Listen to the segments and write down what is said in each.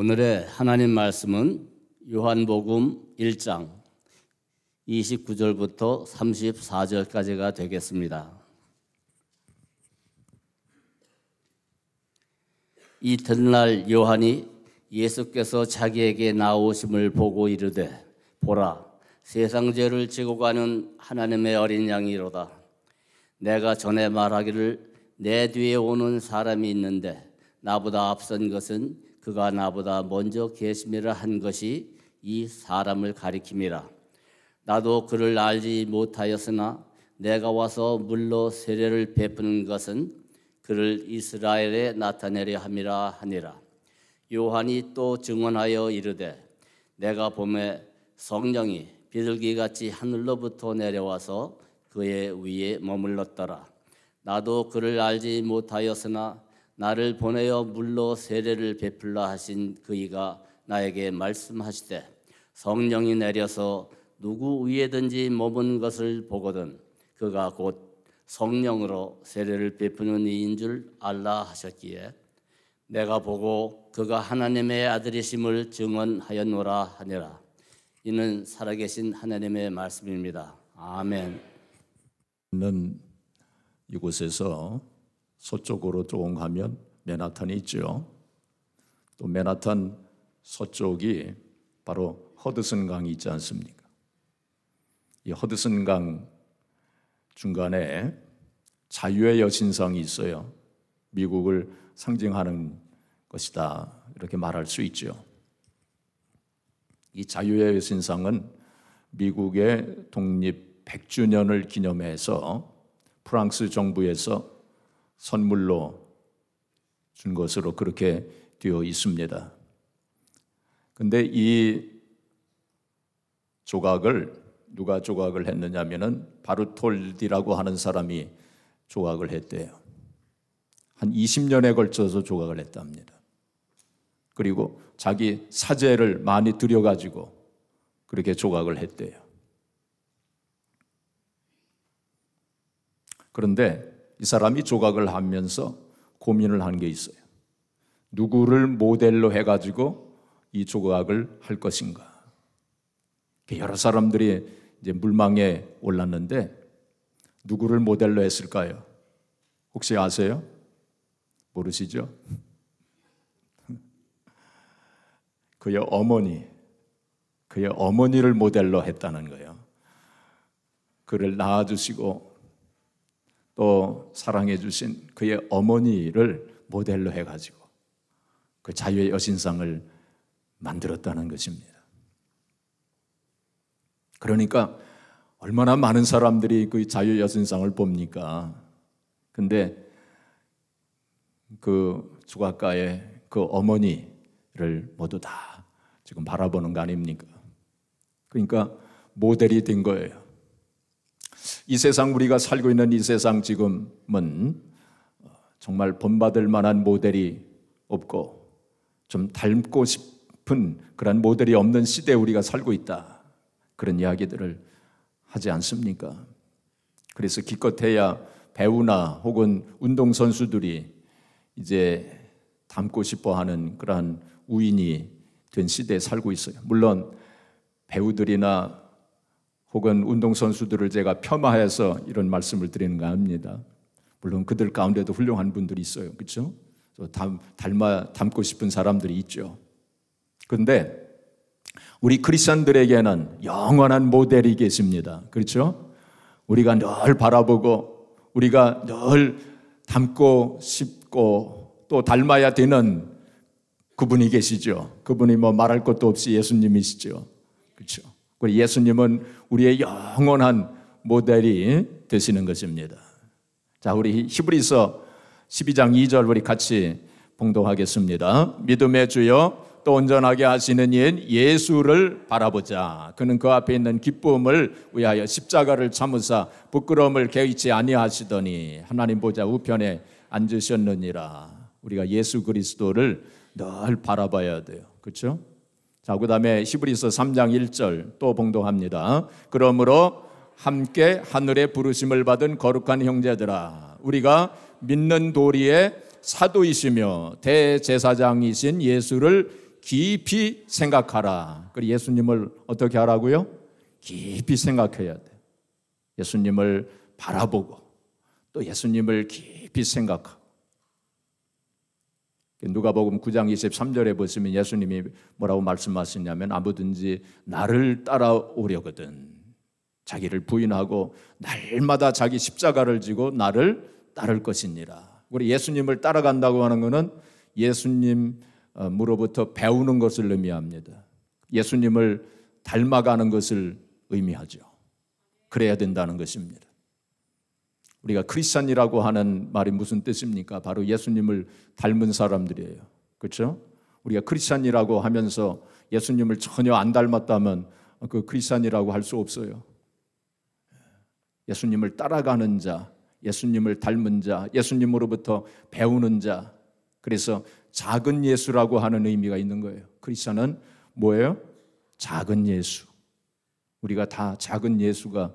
오늘의 하나님 말씀은 요한복음 1장 29절부터 34절까지가 되겠습니다. 이튿날 요한이 예수께서 자기에게 나오심을 보고 이르되 보라, 세상 죄를 지고 가는 하나님의 어린 양이로다. 내가 전에 말하기를 내 뒤에 오는 사람이 있는데 나보다 앞선 것은 그가 나보다 먼저 계심이라 한 것이 이 사람을 가리킴이라. 나도 그를 알지 못하였으나 내가 와서 물로 세례를 베푸는 것은 그를 이스라엘에 나타내려 함이라 하니라. 요한이 또 증언하여 이르되 내가 보매 성령이 비둘기같이 하늘로부터 내려와서 그의 위에 머물렀더라. 나도 그를 알지 못하였으나 나를 보내어 물로 세례를 베풀라 하신 그이가 나에게 말씀하시되 성령이 내려서 누구 위에든지 머문 것을 보거든 그가 곧 성령으로 세례를 베푸는 이인 줄 알라 하셨기에 내가 보고 그가 하나님의 아들이심을 증언하였노라 하니라. 이는 살아계신 하나님의 말씀입니다. 아멘. 이곳에서 서쪽으로 조금 가면 맨하탄이 있죠. 또 맨하탄 서쪽이 바로 허드슨 강이 있지 않습니까? 이 허드슨 강 중간에 자유의 여신상이 있어요. 미국을 상징하는 것이다, 이렇게 말할 수 있죠. 이 자유의 여신상은 미국의 독립 100주년을 기념해서 프랑스 정부에서 선물로 준 것으로 그렇게 되어 있습니다. 근데 이 조각을 누가 조각을 했느냐면은 바르톨디라고 하는 사람이 조각을 했대요. 한 20년에 걸쳐서 조각을 했답니다. 그리고 자기 사재를 많이 들여가지고 그렇게 조각을 했대요. 그런데 이 사람이 조각을 하면서 고민을 한 게 있어요. 누구를 모델로 해가지고 이 조각을 할 것인가. 여러 사람들이 이제 물망에 올랐는데 누구를 모델로 했을까요? 혹시 아세요? 모르시죠? 그의 어머니를 모델로 했다는 거예요. 그를 낳아주시고 또 사랑해 주신 그의 어머니를 모델로 해가지고 그 자유의 여신상을 만들었다는 것입니다. 그러니까 얼마나 많은 사람들이 그 자유의 여신상을 봅니까? 근데 그 조각가의 그 어머니를 모두 다 지금 바라보는 거 아닙니까? 그러니까 모델이 된 거예요. 이 세상, 우리가 살고 있는 이 세상 지금은 정말 본받을 만한 모델이 없고 좀 닮고 싶은 그런 모델이 없는 시대에 우리가 살고 있다, 그런 이야기들을 하지 않습니까? 그래서 기껏해야 배우나 혹은 운동선수들이 이제 닮고 싶어하는 그러한 우인이 된 시대에 살고 있어요. 물론 배우들이나 혹은 운동선수들을 제가 폄하해서 이런 말씀을 드리는 거 아닙니다. 물론 그들 가운데도 훌륭한 분들이 있어요. 그렇죠? 닮고 싶은 사람들이 있죠. 그런데 우리 크리스천들에게는 영원한 모델이 계십니다. 그렇죠? 우리가 늘 바라보고 우리가 늘 닮고 싶고 또 닮아야 되는 그분이 계시죠. 그분이 뭐 말할 것도 없이 예수님이시죠. 그렇죠? 예수님은 우리의 영원한 모델이 되시는 것입니다. 자, 우리 히브리서 12장 2절 우리 같이 봉독하겠습니다. 믿음의 주여 또 온전하게 하시는 이인 예수를 바라보자. 그는 그 앞에 있는 기쁨을 위하여 십자가를 참으사 부끄러움을 개의치 아니하시더니 하나님 보좌 우편에 앉으셨느니라. 우리가 예수 그리스도를 늘 바라봐야 돼요. 그렇죠? 자, 그 다음에 히브리서 3장 1절 또 봉독합니다. 그러므로 함께 하늘에 부르심을 받은 거룩한 형제들아, 우리가 믿는 도리의 사도이시며 대제사장이신 예수를 깊이 생각하라. 그리고 예수님을 어떻게 하라고요? 깊이 생각해야 돼. 예수님을 바라보고 또 예수님을 깊이 생각하고. 누가복음 9장 23절에 보시면 예수님이 뭐라고 말씀하시냐면 아무든지 나를 따라오려거든 자기를 부인하고 날마다 자기 십자가를 지고 나를 따를 것이니라. 우리 예수님을 따라간다고 하는 것은 예수님으로부터 배우는 것을 의미합니다. 예수님을 닮아가는 것을 의미하죠. 그래야 된다는 것입니다. 우리가 크리스찬이라고 하는 말이 무슨 뜻입니까? 바로 예수님을 닮은 사람들이에요. 그렇죠? 우리가 크리스찬이라고 하면서 예수님을 전혀 안 닮았다면 그 크리스찬이라고 할 수 없어요. 예수님을 따라가는 자, 예수님을 닮은 자, 예수님으로부터 배우는 자. 그래서 작은 예수라고 하는 의미가 있는 거예요. 크리스찬은 뭐예요? 작은 예수. 우리가 다 작은 예수가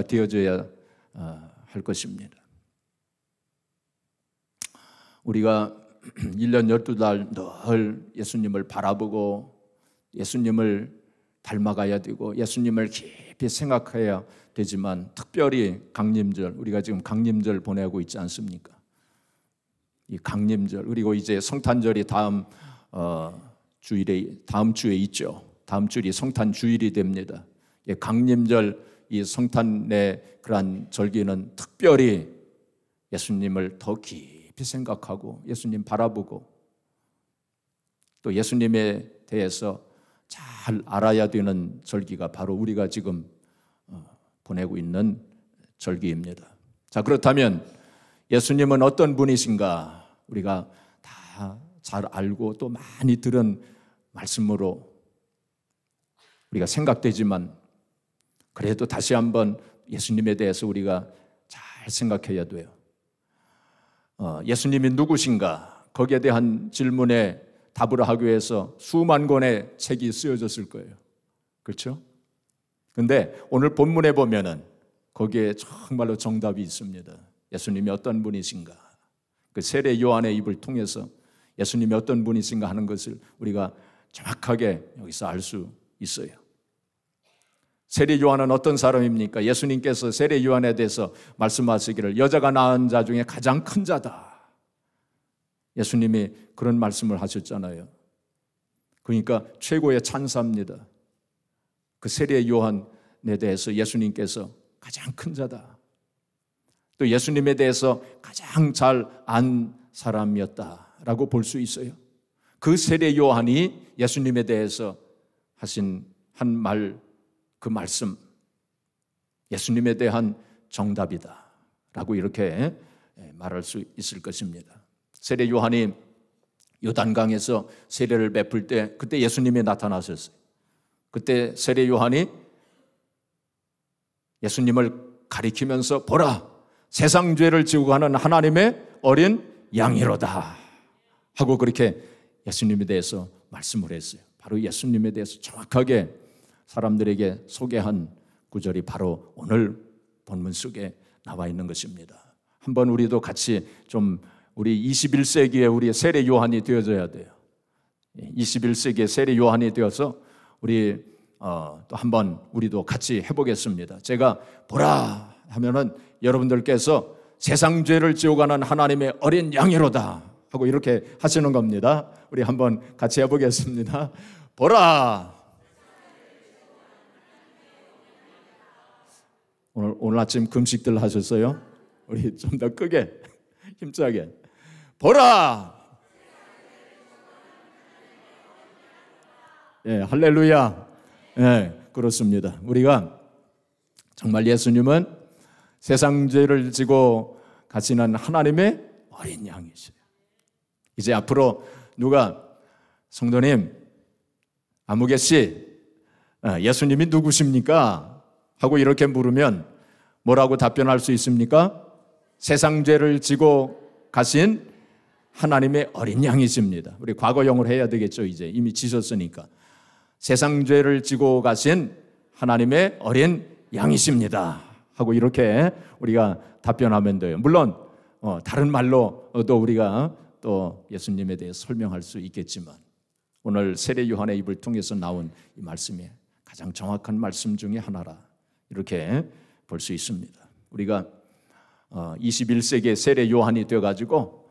되어져야 할 것입니다. 우리가 1년 12달 늘 예수님을 바라보고 예수님을 닮아가야 되고 예수님을 깊이 생각해야 되지만 특별히 강림절, 우리가 지금 강림절 보내고 있지 않습니까? 이 강림절, 그리고 이제 성탄절이 다음 주에 있죠. 다음 주일이 성탄 주일이 됩니다. 강림절, 이 성탄의 그러한 절기는 특별히 예수님을 더 깊이 생각하고 예수님 바라보고 또 예수님에 대해서 잘 알아야 되는 절기가 바로 우리가 지금 보내고 있는 절기입니다. 자, 그렇다면 예수님은 어떤 분이신가? 우리가 다 잘 알고 또 많이 들은 말씀으로 우리가 생각되지만 그래도 다시 한번 예수님에 대해서 우리가 잘 생각해야 돼요. 예수님이 누구신가? 거기에 대한 질문에 답을 하기 위해서 수만 권의 책이 쓰여졌을 거예요. 그렇죠? 그런데 오늘 본문에 보면은 거기에 정말로 정답이 있습니다. 예수님이 어떤 분이신가? 그 세례 요한의 입을 통해서 예수님이 어떤 분이신가 하는 것을 우리가 정확하게 여기서 알 수 있어요. 세례 요한은 어떤 사람입니까? 예수님께서 세례 요한에 대해서 말씀하시기를 여자가 낳은 자 중에 가장 큰 자다. 예수님이 그런 말씀을 하셨잖아요. 그러니까 최고의 찬사입니다. 그 세례 요한에 대해서 예수님께서 가장 큰 자다. 또 예수님에 대해서 가장 잘 안 사람이었다라고 볼 수 있어요. 그 세례 요한이 예수님에 대해서 하신 한 말, 그 말씀, 예수님에 대한 정답이다라고 이렇게 말할 수 있을 것입니다. 세례 요한이 요단강에서 세례를 베풀 때 그때 예수님이 나타나셨어요. 그때 세례 요한이 예수님을 가리키면서 보라, 세상 죄를 지고 가는 하나님의 어린 양이로다 하고 그렇게 예수님에 대해서 말씀을 했어요. 바로 예수님에 대해서 정확하게 사람들에게 소개한 구절이 바로 오늘 본문 속에 나와 있는 것입니다. 한번 우리도 같이 좀 우리 21세기에 우리 세례 요한이 되어져야 돼요. 21세기에 세례 요한이 되어서 우리 또 한번 우리도 같이 해보겠습니다. 제가 보라 하면은 여러분들께서 세상 죄를 지어가는 하나님의 어린 양이로다 하고 이렇게 하시는 겁니다. 우리 한번 같이 해보겠습니다. 보라. 오늘 아침 금식들 하셨어요? 우리 좀 더 크게 힘차게 보라. 예, 할렐루야. 예, 그렇습니다. 우리가 정말 예수님은 세상 죄를 지고 가시는 하나님의 어린 양이세요. 이제 앞으로 누가 성도님, 아무개 씨, 예수님이 누구십니까? 하고 이렇게 물으면 뭐라고 답변할 수 있습니까? 세상 죄를 지고 가신 하나님의 어린 양이십니다. 우리 과거형으로 해야 되겠죠. 이제 이미 지셨으니까. 세상 죄를 지고 가신 하나님의 어린 양이십니다 하고 이렇게 우리가 답변하면 돼요. 물론 다른 말로도 우리가 또 예수님에 대해 설명할 수 있겠지만 오늘 세례 요한의 입을 통해서 나온 이 말씀이 가장 정확한 말씀 중에 하나라, 이렇게 볼 수 있습니다. 우리가 21세기의 세례 요한이 되어가지고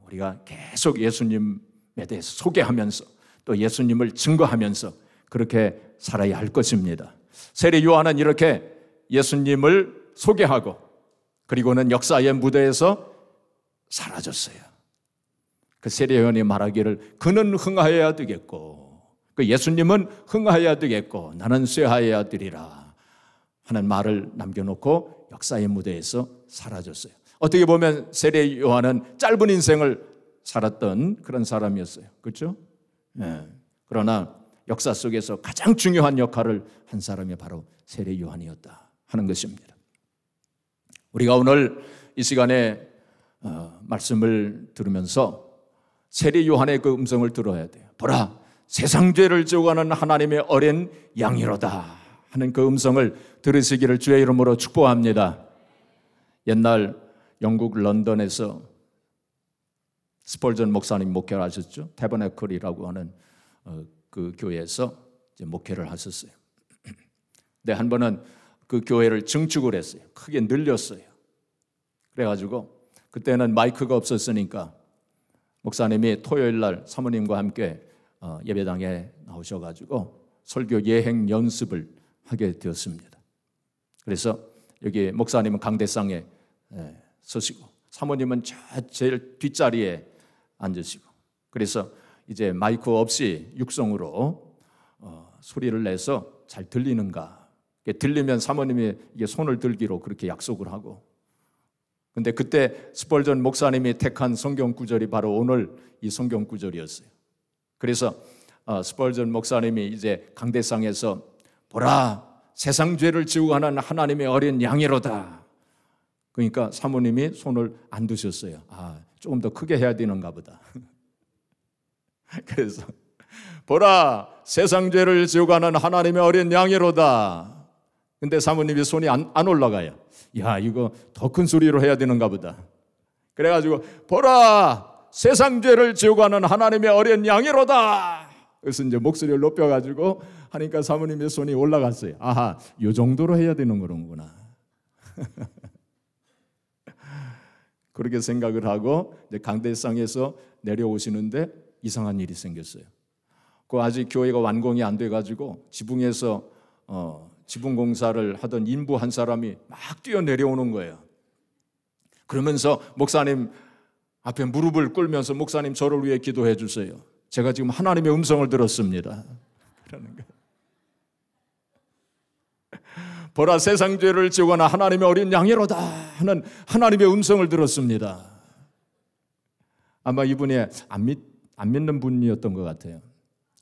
우리가 계속 예수님에 대해서 소개하면서 또 예수님을 증거하면서 그렇게 살아야 할 것입니다. 세례 요한은 이렇게 예수님을 소개하고 그리고는 역사의 무대에서 사라졌어요. 그 세례 요한이 말하기를 그는 흥하여야 되겠고 그 예수님은 흥하여야 되겠고 나는 쇠하여야 되리라 하는 말을 남겨놓고 역사의 무대에서 사라졌어요. 어떻게 보면 세례 요한은 짧은 인생을 살았던 그런 사람이었어요. 그렇죠? 네. 그러나 역사 속에서 가장 중요한 역할을 한 사람이 바로 세례 요한이었다 하는 것입니다. 우리가 오늘 이 시간에 말씀을 들으면서 세례 요한의 그 음성을 들어야 돼요. 보라, 세상 죄를 지어가는 하나님의 어린 양이로다 하는 그 음성을 들으시기를 주의 이름으로 축복합니다. 옛날 영국 런던에서 스펄전 목사님 목회를 하셨죠. 태버네클이라고 하는 그 교회에서 이제 목회를 하셨어요. 근데 한 번은 그 교회를 증축을 했어요. 크게 늘렸어요. 그래가지고 그때는 마이크가 없었으니까 목사님이 토요일 날 사모님과 함께 예배당에 나오셔가지고 설교 예행 연습을 하게 되었습니다. 그래서 여기 목사님은 강대상에 서시고 사모님은 저 제일 뒷자리에 앉으시고 그래서 이제 마이크 없이 육성으로 소리를 내서 잘 들리는가, 들리면 사모님이 이게 손을 들기로 그렇게 약속을 하고, 근데 그때 스펄전 목사님이 택한 성경 구절이 바로 오늘 이 성경 구절이었어요. 그래서 스펄전 목사님이 이제 강대상에서 보라, 세상 죄를 지우고 하는 하나님의 어린 양이로다. 그러니까 사모님이 손을 안 드셨어요. 조금 더 크게 해야 되는가 보다. 그래서 보라, 세상 죄를 지우고 하는 하나님의 어린 양이로다. 근데 사모님이 손이 안 올라가요. 야, 이거 더 큰 소리로 해야 되는가 보다. 그래가지고 보라, 세상 죄를 지우고 하는 하나님의 어린 양이로다. 그래서 이제 목소리를 높여가지고 하니까 사모님의 손이 올라갔어요. 아하, 요 정도로 해야 되는 거구나. 그렇게 생각을 하고 이제 강대상에서 내려오시는데 이상한 일이 생겼어요. 그 아직 교회가 완공이 안 돼가지고 지붕에서 지붕 공사를 하던 인부 한 사람이 막 뛰어 내려오는 거예요. 그러면서 목사님 앞에 무릎을 꿇으면서 목사님 저를 위해 기도해 주세요. 제가 지금 하나님의 음성을 들었습니다. 그러는 거예요. 보라, 세상 죄를 지우거나 하나님의 어린 양이로다 하는 하나님의 음성을 들었습니다. 아마 이분이 안 믿는 분이었던 것 같아요.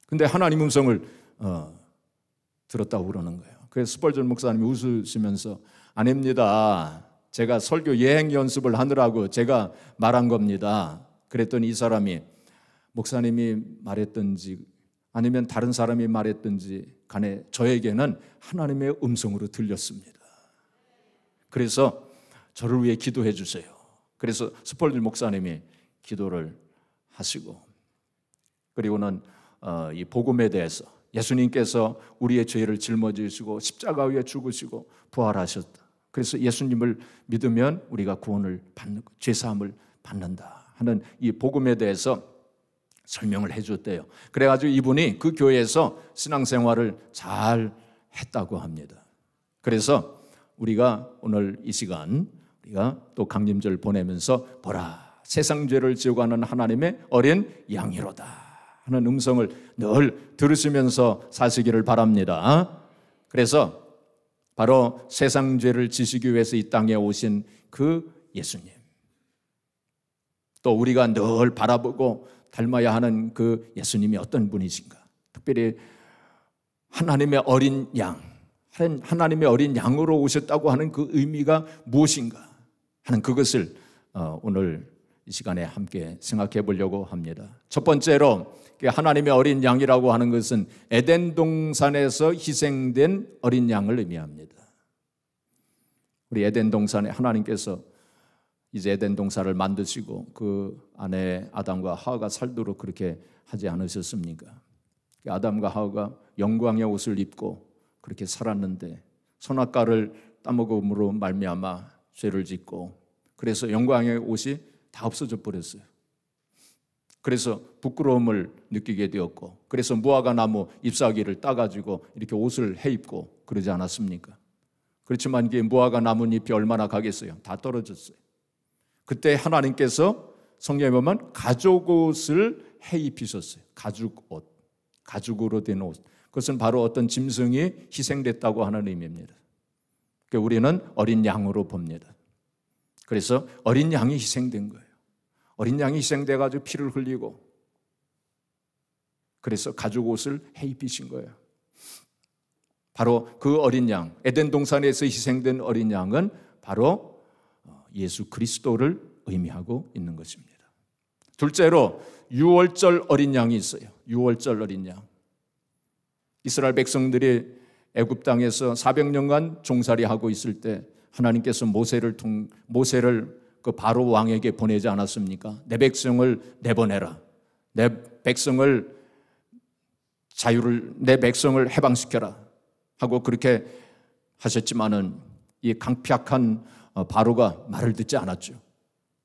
근데 하나님 음성을 들었다고 그러는 거예요. 그래서 스펄전 목사님이 웃으시면서 아닙니다. 제가 설교 예행 연습을 하느라고 제가 말한 겁니다. 그랬더니 이 사람이 목사님이 말했든지 아니면 다른 사람이 말했든지 간에 저에게는 하나님의 음성으로 들렸습니다. 그래서 저를 위해 기도해 주세요. 그래서 스펄전 목사님이 기도를 하시고 그리고는 이 복음에 대해서 예수님께서 우리의 죄를 짊어지시고 십자가 위에 죽으시고 부활하셨다. 그래서 예수님을 믿으면 우리가 구원을 받는, 죄사함을 받는다 하는 이 복음에 대해서 설명을 해줬대요. 그래가지고 이분이 그 교회에서 신앙생활을 잘 했다고 합니다. 그래서 우리가 오늘 이 시간 우리가 또 강림절 보내면서 보라, 세상 죄를 지우고 하는 하나님의 어린 양이로다 하는 음성을 늘 들으시면서 사시기를 바랍니다. 그래서 바로 세상 죄를 지시기 위해서 이 땅에 오신 그 예수님, 또 우리가 늘 바라보고 닮아야 하는 그 예수님이 어떤 분이신가, 특별히 하나님의 어린 양, 하나님의 어린 양으로 오셨다고 하는 그 의미가 무엇인가 하는 그것을 오늘 이 시간에 함께 생각해 보려고 합니다. 첫 번째로 하나님의 어린 양이라고 하는 것은 에덴 동산에서 희생된 어린 양을 의미합니다. 우리 에덴 동산에 하나님께서 이제 에덴 동산을 만드시고 그 안에 아담과 하와가 살도록 그렇게 하지 않으셨습니까? 아담과 하와가 영광의 옷을 입고 그렇게 살았는데 선악과를 따먹음으로 말미암아 죄를 짓고 그래서 영광의 옷이 다 없어져 버렸어요. 그래서 부끄러움을 느끼게 되었고 그래서 무화과 나무 잎사귀를 따가지고 이렇게 옷을 해입고 그러지 않았습니까? 그렇지만 이게 무화과 나뭇잎이 얼마나 가겠어요? 다 떨어졌어요. 그때 하나님께서 성경에 보면 가죽옷을 해입히셨어요. 가죽옷, 가죽으로 된 옷. 그것은 바로 어떤 짐승이 희생됐다고 하는 의미입니다. 그러니까 우리는 어린 양으로 봅니다. 그래서 어린 양이 희생된 거예요. 어린 양이 희생돼가지고 피를 흘리고 그래서 가죽옷을 해입히신 거예요. 바로 그 어린 양, 에덴 동산에서 희생된 어린 양은 바로 예수 그리스도를 의미하고 있는 것입니다. 둘째로 유월절 어린 양이 있어요. 유월절 어린 양. 이스라엘 백성들이 애굽 땅에서 400년간 종살이하고 있을 때 하나님께서 모세를 그 바로 왕에게 보내지 않았습니까? 내 백성을 내보내라. 내 백성을 해방시켜라 하고 그렇게 하셨지만은 이 강팍한 바로가 말을 듣지 않았죠.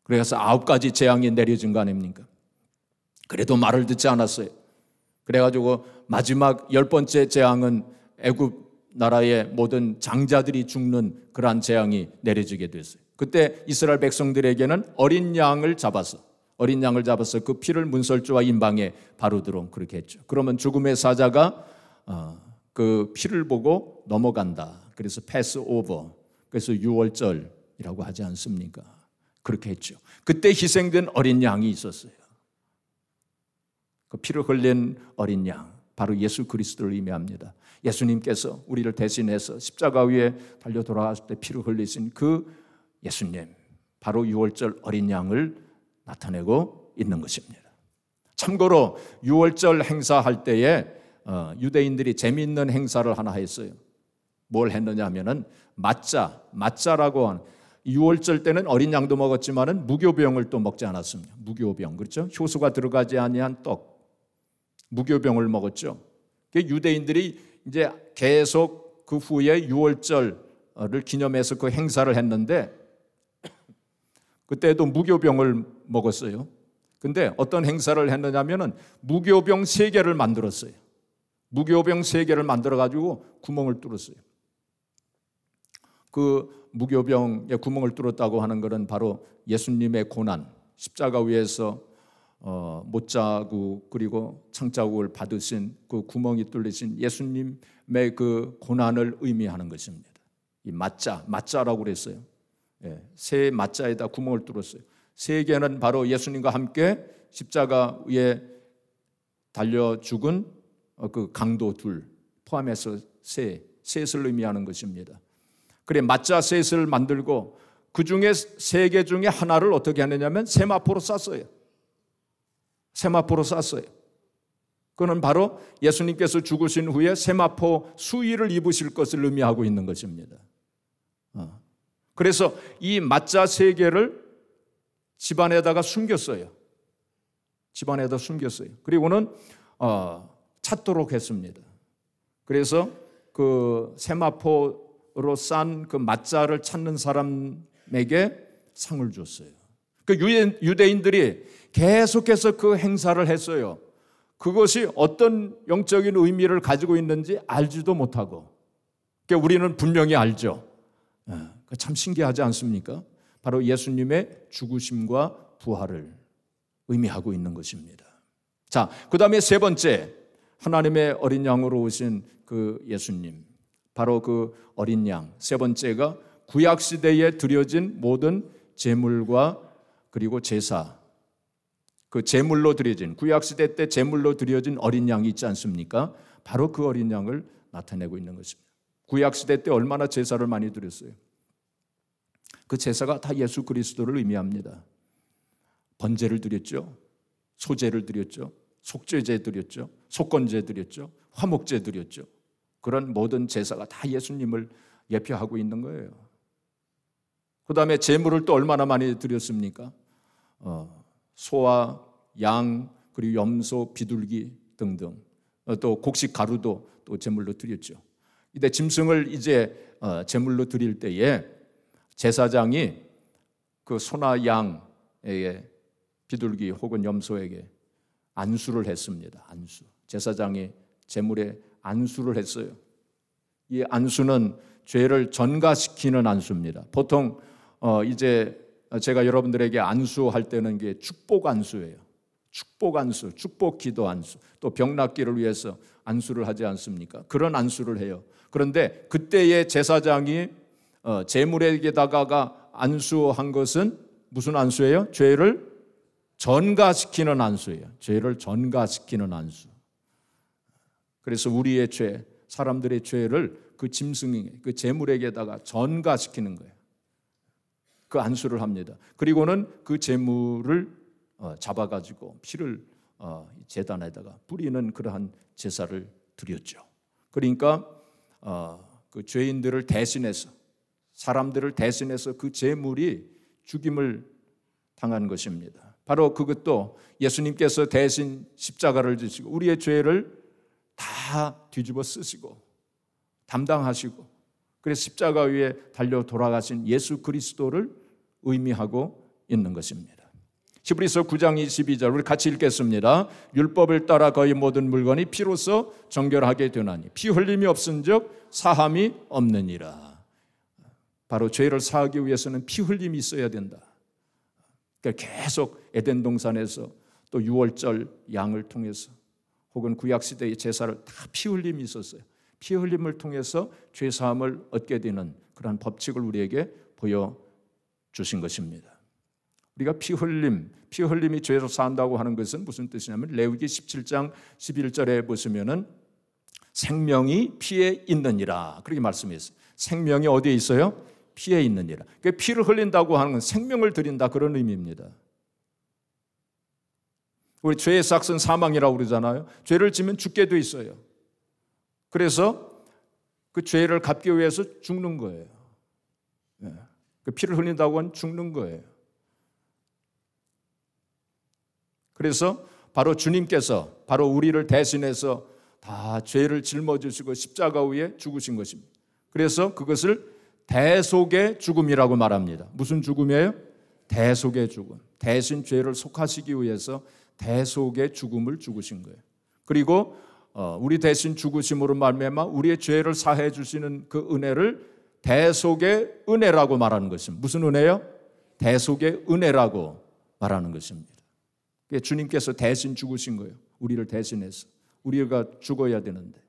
그래서 9가지 재앙이 내려진 거 아닙니까? 그래도 말을 듣지 않았어요. 그래가지고 마지막 10번째 재앙은 애굽 나라의 모든 장자들이 죽는 그러한 재앙이 내려지게 됐어요. 그때 이스라엘 백성들에게는 어린 양을 잡아서 그 피를 문설주와 임방에 바르도록 그렇게 했죠. 그러면 죽음의 사자가 그 피를 보고 넘어간다. 그래서 패스 오버. 그래서 유월절이라고 하지 않습니까? 그렇게 했죠. 그때 희생된 어린 양이 있었어요. 그 피를 흘린 어린 양, 바로 예수 그리스도를 의미합니다. 예수님께서 우리를 대신해서 십자가 위에 달려 돌아갔을 때 피를 흘리신 그 예수님, 바로 유월절 어린 양을 나타내고 있는 것입니다. 참고로 유월절 행사할 때에 유대인들이 재미있는 행사를 하나 했어요. 뭘 했느냐 하면은 맞자라고 하는, 유월절 때는 어린 양도 먹었지만은 무교병을 또 먹지 않았습니다. 무교병, 그렇죠? 효소가 들어가지 아니한 떡, 무교병을 먹었죠. 유대인들이 이제 계속 그 후에 유월절을 기념해서 그 행사를 했는데 그때도 무교병을 먹었어요. 근데 어떤 행사를 했느냐면은 무교병 3개를 만들었어요. 무교병 3개를 만들어 가지고 구멍을 뚫었어요. 그 무교병에 구멍을 뚫었다고 하는 것은 바로 예수님의 고난, 십자가 위에서 못자국 그리고 창자국을 받으신 그 구멍이 뚫리신 예수님의 그 고난을 의미하는 것입니다. 이 맞자라고 그랬어요. 새 맞자에다 구멍을 뚫었어요. 3개는 바로 예수님과 함께 십자가 위에 달려 죽은 그 강도 둘 포함해서 셋을 의미하는 것입니다. 그래 맞자 셋을 만들고 그 중에 3개 중에 하나를 어떻게 하느냐면 세마포로 쐈어요. 세마포로 쐈어요. 그는 바로 예수님께서 죽으신 후에 세마포 수의를 입으실 것을 의미하고 있는 것입니다. 그래서 이 맞자 3개를 집안에다가 숨겼어요. 집안에다 숨겼어요. 그리고는 찾도록 했습니다. 그래서 그 세마포로 싼 그 맞자를 찾는 사람에게 상을 줬어요. 그 유대인들이 계속해서 그 행사를 했어요. 그것이 어떤 영적인 의미를 가지고 있는지 알지도 못하고, 그러니까 우리는 분명히 알죠. 참 신기하지 않습니까? 바로 예수님의 죽으심과 부활을 의미하고 있는 것입니다. 자, 그 다음에 3번째, 하나님의 어린 양으로 오신 그 예수님, 바로 그 어린 양. 3번째가 구약시대에 드려진 모든 제물과 그리고 제사, 그 제물로 드려진, 구약시대 때 제물로 드려진 어린 양이 있지 않습니까? 바로 그 어린 양을 나타내고 있는 것입니다. 구약시대 때 얼마나 제사를 많이 드렸어요. 그 제사가 다 예수 그리스도를 의미합니다. 번제를 드렸죠. 소제를 드렸죠. 속죄제 드렸죠. 속건제 드렸죠. 화목제 드렸죠. 그런 모든 제사가 다 예수님을 예표하고 있는 거예요. 그 다음에 제물을 또 얼마나 많이 드렸습니까? 소와 양, 그리고 염소, 비둘기 등등, 또 곡식 가루도 또 제물로 드렸죠. 근데 짐승을 이제 제물로 드릴 때에 제사장이 그 소나 양에게, 비둘기 혹은 염소에게 안수를 했습니다. 안수. 제사장이 제물에 안수를 했어요. 이 안수는 죄를 전가시키는 안수입니다. 보통 이제 제가 여러분들에게 안수할 때는 게 축복 안수예요. 축복 안수, 축복 기도 안수, 또 병낫기를 위해서 안수를 하지 않습니까? 그런 안수를 해요. 그런데 그때의 제사장이 제물에게다가 안수한 것은 무슨 안수예요? 죄를 전가시키는 안수예요. 죄를 전가시키는 안수. 그래서 우리의 죄, 사람들의 죄를 그 짐승에게, 그 제물에게다가 전가시키는 거예요. 그 안수를 합니다. 그리고는 그 제물을 잡아가지고 피를 제단에다가 뿌리는 그러한 제사를 드렸죠. 그러니까 그 죄인들을 대신해서, 사람들을 대신해서 그 제물이 죽임을 당한 것입니다. 바로 그것도 예수님께서 대신 십자가를 지시고 우리의 죄를 다 뒤집어 쓰시고 담당하시고, 그래서 십자가 위에 달려 돌아가신 예수 그리스도를 의미하고 있는 것입니다. 히브리서 9장 22절 우리 같이 읽겠습니다. 율법을 따라 거의 모든 물건이 피로써 정결하게 되나니 피 흘림이 없은즉 사함이 없느니라. 바로 죄를 사하기 위해서는 피 흘림이 있어야 된다. 그러니까 계속 에덴 동산에서 또 유월절 양을 통해서 혹은 구약시대의 제사를 다 피 흘림이 있었어요. 피 흘림을 통해서 죄 사함을 얻게 되는 그러한 법칙을 우리에게 보여주신 것입니다. 우리가 피 흘림이 죄로 산다고 하는 것은 무슨 뜻이냐면 레위기 17장 11절에 보시면은 생명이 피에 있느니라 그렇게 말씀했어요. 생명이 어디에 있어요? 피에 있느니라. 그러니까 피를 흘린다고 하는 건 생명을 드린다 그런 의미입니다. 우리 죄의 삭은 사망이라고 그러잖아요. 죄를 지면 죽게 돼 있어요. 그래서 그 죄를 갚기 위해서 죽는 거예요. 그 피를 흘린다고 하면 죽는 거예요. 그래서 바로 주님께서 바로 우리를 대신해서 다 죄를 짊어지시고 십자가 위에 죽으신 것입니다. 그래서 그것을 대속의 죽음이라고 말합니다. 무슨 죽음이에요? 대속의 죽음. 대신 죄를 속하시기 위해서 대속의 죽음을 죽으신 거예요. 그리고 우리 대신 죽으심으로 말미암아 우리의 죄를 사해 주시는 그 은혜를 대속의 은혜라고 말하는 것입니다. 무슨 은혜요? 대속의 은혜라고 말하는 것입니다. 주님께서 대신 죽으신 거예요. 우리를 대신해서. 우리가 죽어야 되는데.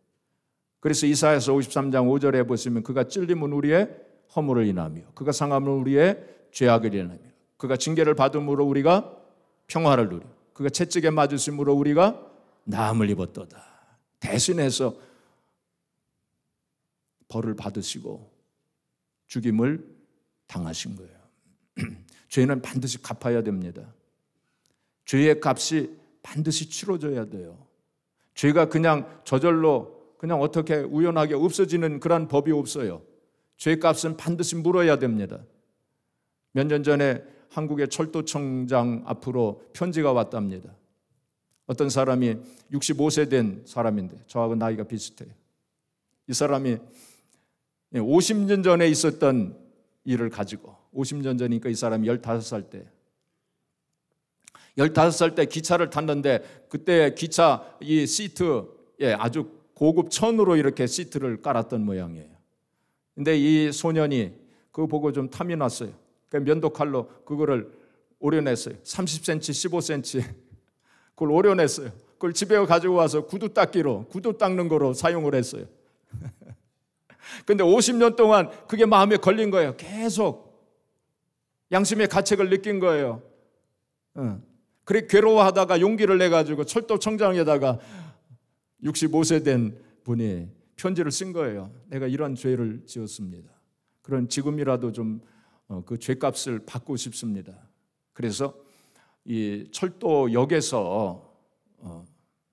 그래서 이사야서 53장 5절에 보시면 그가 찔림은 우리의 허물을 인하며 그가 상함은 우리의 죄악을 인하며 그가 징계를 받음으로 우리가 평화를 누려 그가 채찍에 맞으심으로 우리가 나음을 입었도다. 대신해서 벌을 받으시고 죽임을 당하신 거예요. 죄는 반드시 갚아야 됩니다. 죄의 값이 반드시 치러져야 돼요. 죄가 그냥 저절로 그냥 어떻게 우연하게 없어지는 그런 법이 없어요. 죄의 값은 반드시 물어야 됩니다. 몇 년 전에 한국의 철도청장 앞으로 편지가 왔답니다. 어떤 사람이 65세 된 사람인데 저하고 나이가 비슷해요. 이 사람이 50년 전에 있었던 일을 가지고 50년 전이니까 이 사람이 15살 때 15살 때 기차를 탔는데 그때 기차 이 시트에 아주 고급 천으로 이렇게 시트를 깔았던 모양이에요. 근데 이 소년이 그거 보고 좀 탐이 났어요. 그러니까 면도칼로 그거를 오려냈어요. 30cm, 15cm 그걸 오려냈어요. 그걸 집에 가지고 와서 구두 닦는 거로 사용을 했어요. 근데 50년 동안 그게 마음에 걸린 거예요. 계속 양심의 가책을 느낀 거예요. 그래 괴로워하다가 용기를 내가지고 철도청장에다가 65세 된 분이 편지를 쓴 거예요. 내가 이런 죄를 지었습니다. 그런 지금이라도 좀 그 죄값을 받고 싶습니다. 그래서 이 철도역에서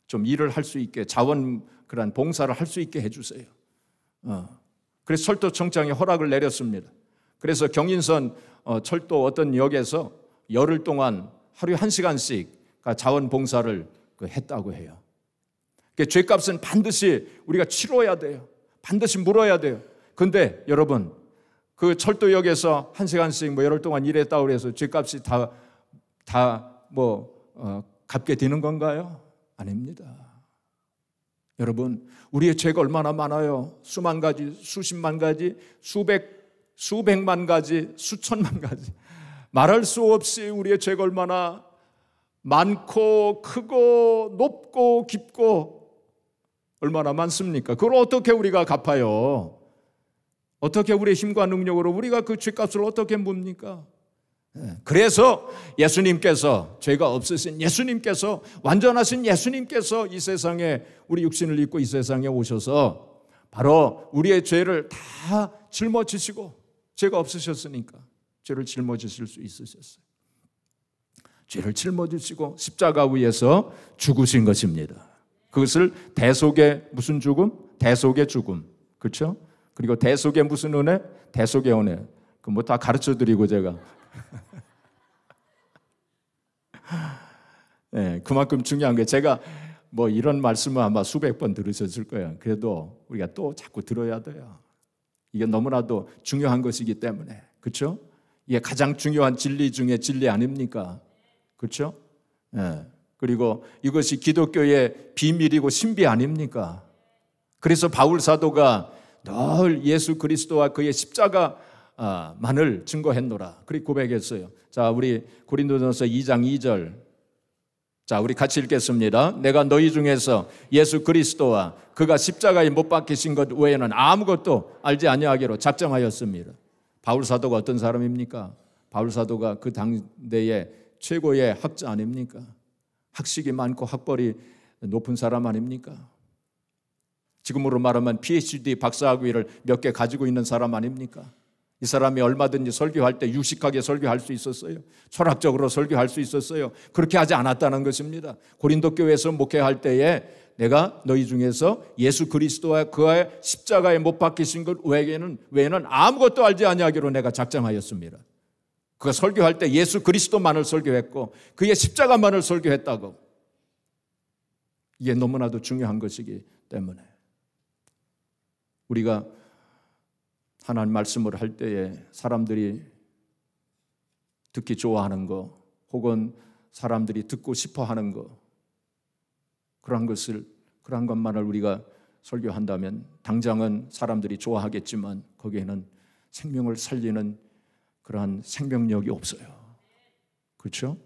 좀 일을 할 수 있게 자원 그런 봉사를 할 수 있게 해주세요. 그래서 철도청장이 허락을 내렸습니다. 그래서 경인선 철도 어떤 역에서 열흘 동안 하루에 1시간씩 자원봉사를 했다고 해요. 죄값은 반드시 우리가 치러야 돼요. 반드시 물어야 돼요. 근데 여러분, 그 철도역에서 1시간씩 열흘 동안 일했다고 해서 죄값이 갚게 되는 건가요? 아닙니다. 여러분, 우리의 죄가 얼마나 많아요. 수만 가지, 수십만 가지, 수백만 가지, 수천만 가지. 말할 수 없이 우리의 죄가 얼마나 많고 크고 높고 깊고 얼마나 많습니까? 그걸 어떻게 우리가 갚아요? 어떻게 우리의 힘과 능력으로 우리가 그 죄값을 어떻게 묻습니까? 그래서 예수님께서, 죄가 없으신 예수님께서, 완전하신 예수님께서 이 세상에, 우리 육신을 입고 이 세상에 오셔서 바로 우리의 죄를 다 짊어지시고, 죄가 없으셨으니까 죄를 짊어지실 수 있으셨어요. 죄를 짊어지시고 십자가 위에서 죽으신 것입니다. 그것을 대속의 무슨 죽음? 대속의 죽음. 그렇죠? 그리고 대속의 무슨 은혜? 대속의 은혜. 그 뭐 다 가르쳐 드리고 제가 네, 그만큼 중요한 게, 제가 뭐 이런 말씀을 아마 수백 번 들으셨을 거예요. 그래도 우리가 또 자꾸 들어야 돼요. 이게 너무나도 중요한 것이기 때문에. 그렇죠? 이게 가장 중요한 진리 중에 진리 아닙니까? 그렇죠? 네. 그리고 이것이 기독교의 비밀이고 신비 아닙니까? 그래서 바울 사도가 늘 예수 그리스도와 그의 십자가만을 증거했노라, 그렇게 고백했어요. 자, 우리 고린도전서 2장 2절, 자, 우리 같이 읽겠습니다. 내가 너희 중에서 예수 그리스도와 그가 십자가에 못 박히신 것 외에는 아무것도 알지 아니하기로 작정하였습니다. 바울 사도가 어떤 사람입니까? 바울 사도가 그 당대의 최고의 학자 아닙니까? 학식이 많고 학벌이 높은 사람 아닙니까? 지금으로 말하면 PhD 박사학위를 몇 개 가지고 있는 사람 아닙니까? 이 사람이 얼마든지 설교할 때 유식하게 설교할 수 있었어요. 철학적으로 설교할 수 있었어요. 그렇게 하지 않았다는 것입니다. 고린도 교회에서 목회할 때에 내가 너희 중에서 예수 그리스도와 그의 십자가에 못 박히신 것 외에는 아무것도 알지 아니하기로 내가 작정하였습니다. 그가 설교할 때 예수 그리스도만을 설교했고 그의 십자가만을 설교했다고. 이게 너무나도 중요한 것이기 때문에 우리가 하나님 말씀을 할 때에 사람들이 듣기 좋아하는 거, 혹은 사람들이 듣고 싶어 하는 거, 그런 것만을 우리가 설교한다면 당장은 사람들이 좋아하겠지만 거기에는 생명을 살리는 그러한 생명력이 없어요. 그렇죠?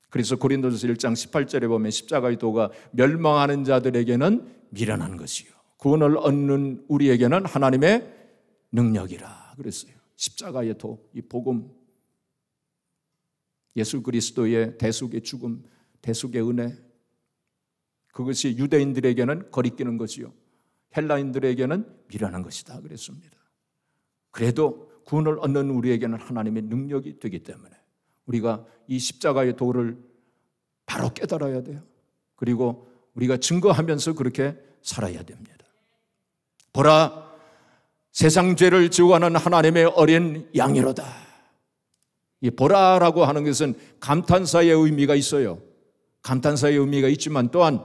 그래서 고린도전서 1장 18절에 보면 십자가의 도가 멸망하는 자들에게는 미련한 것이요, 구원을 얻는 우리에게는 하나님의 능력이라 그랬어요. 십자가의 도, 이 복음, 예수 그리스도의 대속의 죽음, 대속의 은혜, 그것이 유대인들에게는 거리끼는 것이요, 헬라인들에게는 미련한 것이다 그랬습니다. 그래도 구원을 얻는 우리에게는 하나님의 능력이 되기 때문에 우리가 이 십자가의 도를 바로 깨달아야 돼요. 그리고 우리가 증거하면서 그렇게 살아야 됩니다. 보라, 세상 죄를 지고하는 하나님의 어린 양이로다. 이 보라라고 하는 것은 감탄사의 의미가 있어요. 감탄사의 의미가 있지만 또한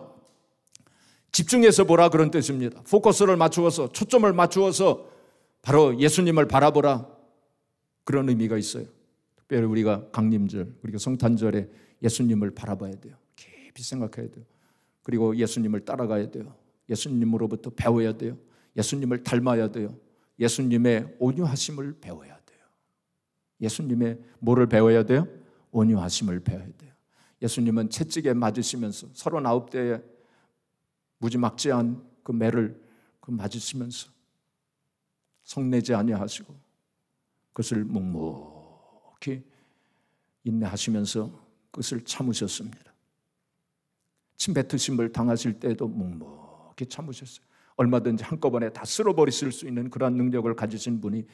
집중해서 보라, 그런 뜻입니다. 포커스를 맞추어서, 초점을 맞추어서 바로 예수님을 바라보라, 그런 의미가 있어요. 특별히 우리가 강림절, 우리가 성탄절에 예수님을 바라봐야 돼요. 깊이 생각해야 돼요. 그리고 예수님을 따라가야 돼요. 예수님으로부터 배워야 돼요. 예수님을 닮아야 돼요. 예수님의 온유하심을 배워야 돼요. 예수님의 뭐를 배워야 돼요? 온유하심을 배워야 돼요. 예수님은 채찍에 맞으시면서 39대에 무지막지한 그 매를 맞으시면서 성내지 아니하시고 그것을 묵묵히 인내하시면서 그것을 참으셨습니다. 침 뱉으심을 당하실 때도 묵묵히 참으셨어요. 얼마든지 한꺼번에 다 쓸어버리실 수 있는 그런 능력을 가지신 분이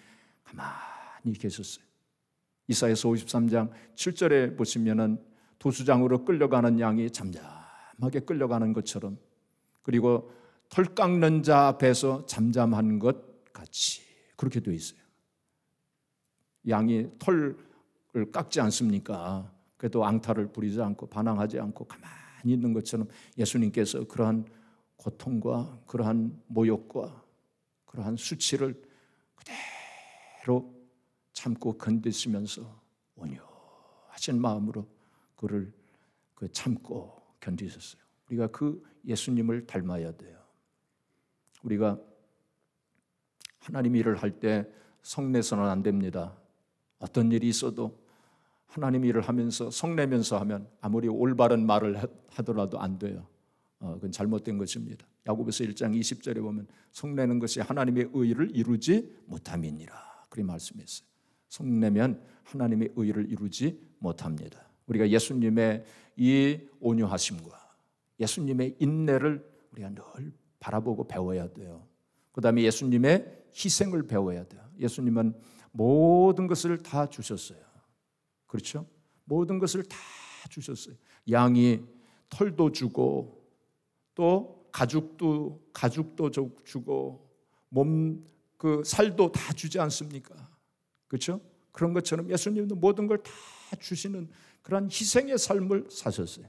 가만히 계셨어요. 이사야서 53장 7절에 보시면은 도수장으로 끌려가는 양이 잠잠하게 끌려가는 것처럼, 그리고 털 깎는 자 앞에서 잠잠한 것 같이 그렇게 되어 있어요. 양이 털을 깎지 않습니까? 그래도 앙탈을 부리지 않고 반항하지 않고 가만히 있는 것처럼 예수님께서 그러한 고통과 그러한 모욕과 그러한 수치를 그대로 참고 견디시면서 온유하신 마음으로 그를 참고 견디셨어요. 우리가 그 예수님을 닮아야 돼요. 우리가 하나님 일을 할 때 성내서는 안 됩니다. 어떤 일이 있어도 하나님 일을 하면서 성내면서 하면 아무리 올바른 말을 하더라도 안 돼요. 그건 잘못된 것입니다. 야고보서 1장 20절에 보면 성내는 것이 하나님의 의를 이루지 못함이니라 그렇게 말씀했어요. 성내면 하나님의 의를 이루지 못합니다. 우리가 예수님의 이 온유하심과 예수님의 인내를 우리가 늘 바라보고 배워야 돼요. 그 다음에 예수님의 희생을 배워야 돼요. 예수님은 모든 것을 다 주셨어요. 그렇죠? 모든 것을 다 주셨어요. 양이 털도 주고 또 가죽도 주고 몸 그 살도 다 주지 않습니까? 그렇죠? 그런 것처럼 예수님도 모든 걸 다 주시는 그런 희생의 삶을 사셨어요.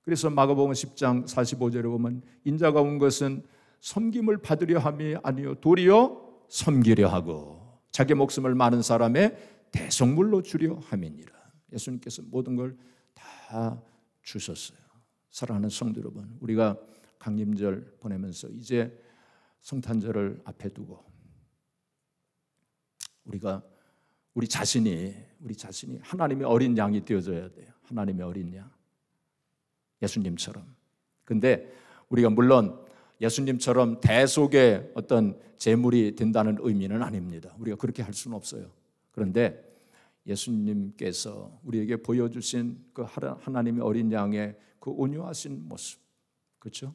그래서 마가복음 10장 45절에 보면 인자가 온 것은 섬김을 받으려 함이 아니요 도리어 섬기려 하고 자기 목숨을 많은 사람의 대속물로 주려 함이니라. 예수님께서 모든 걸 다 주셨어요. 사랑하는 성도 여러분, 우리가 강림절 보내면서 이제 성탄절을 앞에 두고 우리 자신이 하나님의 어린 양이 되어져야 돼요. 하나님의 어린 양, 예수님처럼. 근데 우리가 물론 예수님처럼 대속의 어떤 제물이 된다는 의미는 아닙니다. 우리가 그렇게 할 수는 없어요. 그런데 예수님께서 우리에게 보여주신 그 하나님의 어린 양의 그 온유하신 모습, 그렇죠?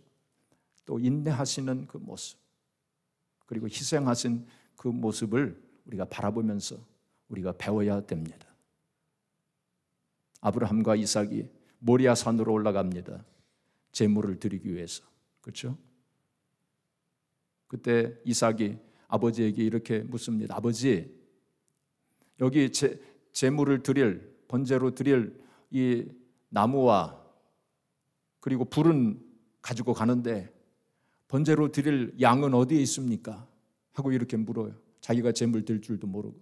또 인내하시는 그 모습, 그리고 희생하신 그 모습을 우리가 바라보면서 우리가 배워야 됩니다. 아브라함과 이삭이 모리아 산으로 올라갑니다. 제물을 드리기 위해서. 그렇죠? 그때 이삭이 아버지에게 이렇게 묻습니다. 아버지, 여기 제물을 드릴, 번제로 드릴 이 나무와 그리고 불은 가지고 가는데 번제로 드릴 양은 어디에 있습니까? 하고 이렇게 물어요. 자기가 제물 드릴 줄도 모르고.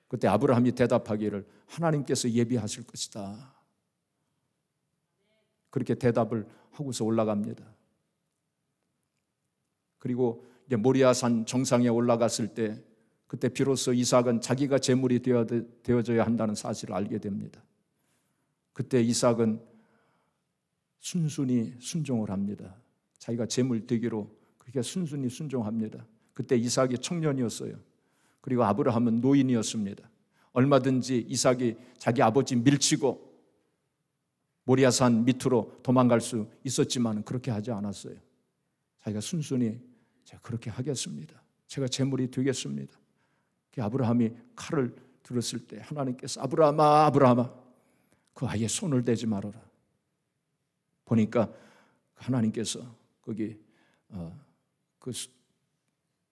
그때 아브라함이 대답하기를 하나님께서 예비하실 것이다. 그렇게 대답을 하고서 올라갑니다. 그리고 이제 모리아산 정상에 올라갔을 때 그때 비로소 이삭은 자기가 제물이 되어져야 한다는 사실을 알게 됩니다. 그때 이삭은 순순히 순종을 합니다. 자기가 제물 되기로 그렇게 순순히 순종합니다. 그때 이삭이 청년이었어요. 그리고 아브라함은 노인이었습니다. 얼마든지 이삭이 자기 아버지 밀치고 모리아산 밑으로 도망갈 수 있었지만 그렇게 하지 않았어요. 자기가 순순히 제가 그렇게 하겠습니다. 제가 제물이 되겠습니다. 아브라함이 칼을 들었을 때 하나님께서 아브라함아 그 아이의 손을 대지 말아라. 보니까 하나님께서 거기 그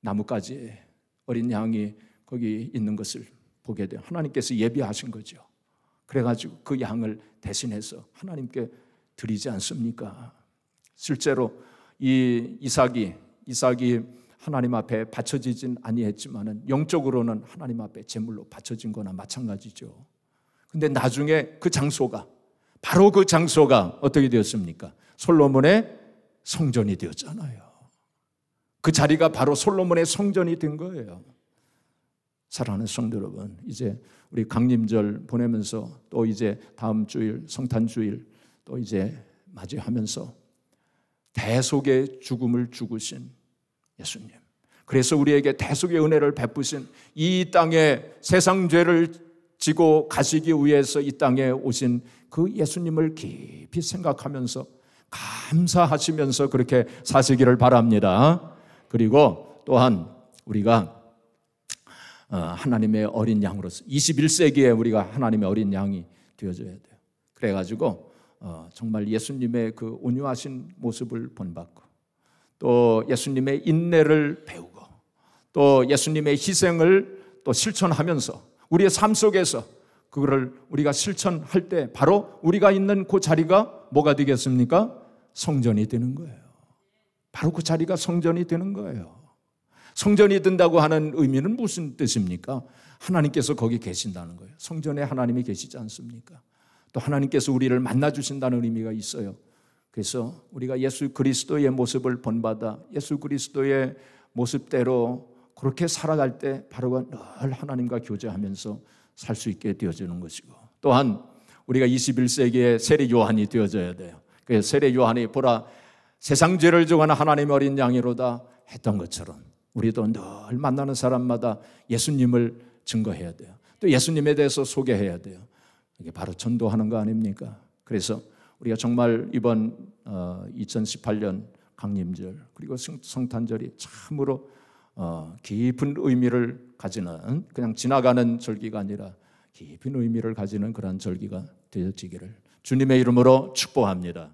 나뭇가지에 어린 양이 거기 있는 것을 보게 돼요. 하나님께서 예비하신 거죠. 그래가지고 그 양을 대신해서 하나님께 드리지 않습니까? 실제로 이 이삭이 하나님 앞에 바쳐지진 아니했지만은 영적으로는 하나님 앞에 제물로 바쳐진 거나 마찬가지죠. 근데 나중에 바로 그 장소가 어떻게 되었습니까? 솔로몬의 성전이 되었잖아요. 그 자리가 바로 솔로몬의 성전이 된 거예요. 사랑하는 성도 여러분, 이제 우리 강림절 보내면서 또 이제 다음 주일 성탄주일 또 이제 맞이하면서 대속의 죽음을 죽으신 예수님, 그래서 우리에게 대속의 은혜를 베푸신 이 땅에 세상 죄를 지고 가시기 위해서 이 땅에 오신 그 예수님을 깊이 생각하면서 감사하시면서 그렇게 사시기를 바랍니다. 그리고 또한 우리가 하나님의 어린 양으로서 21세기에 우리가 하나님의 어린 양이 되어져야 돼요. 그래가지고 정말 예수님의 그 온유하신 모습을 본받고 또 예수님의 인내를 배우고 또 예수님의 희생을 또 실천하면서 우리의 삶 속에서 그거를 우리가 실천할 때 바로 우리가 있는 그 자리가 뭐가 되겠습니까? 성전이 되는 거예요. 바로 그 자리가 성전이 되는 거예요. 성전이 된다고 하는 의미는 무슨 뜻입니까? 하나님께서 거기 계신다는 거예요. 성전에 하나님이 계시지 않습니까? 또 하나님께서 우리를 만나주신다는 의미가 있어요. 그래서 우리가 예수 그리스도의 모습을 본받아 예수 그리스도의 모습대로 그렇게 살아갈 때 바로 늘 하나님과 교제하면서 살 수 있게 되어지는 것이고, 또한 우리가 21세기의 세례 요한이 되어져야 돼요. 그래서 세례 요한이 보라 세상 죄를 정하는 하나님의 어린 양이로다 했던 것처럼 우리도 늘 만나는 사람마다 예수님을 증거해야 돼요. 또 예수님에 대해서 소개해야 돼요. 이게 바로 전도하는 거 아닙니까? 그래서 우리가 정말 이번 2018년 강림절 그리고 성탄절이 참으로 깊은 의미를 가지는, 그냥 지나가는 절기가 아니라 깊은 의미를 가지는 그런 절기가 되어지기를 주님의 이름으로 축복합니다.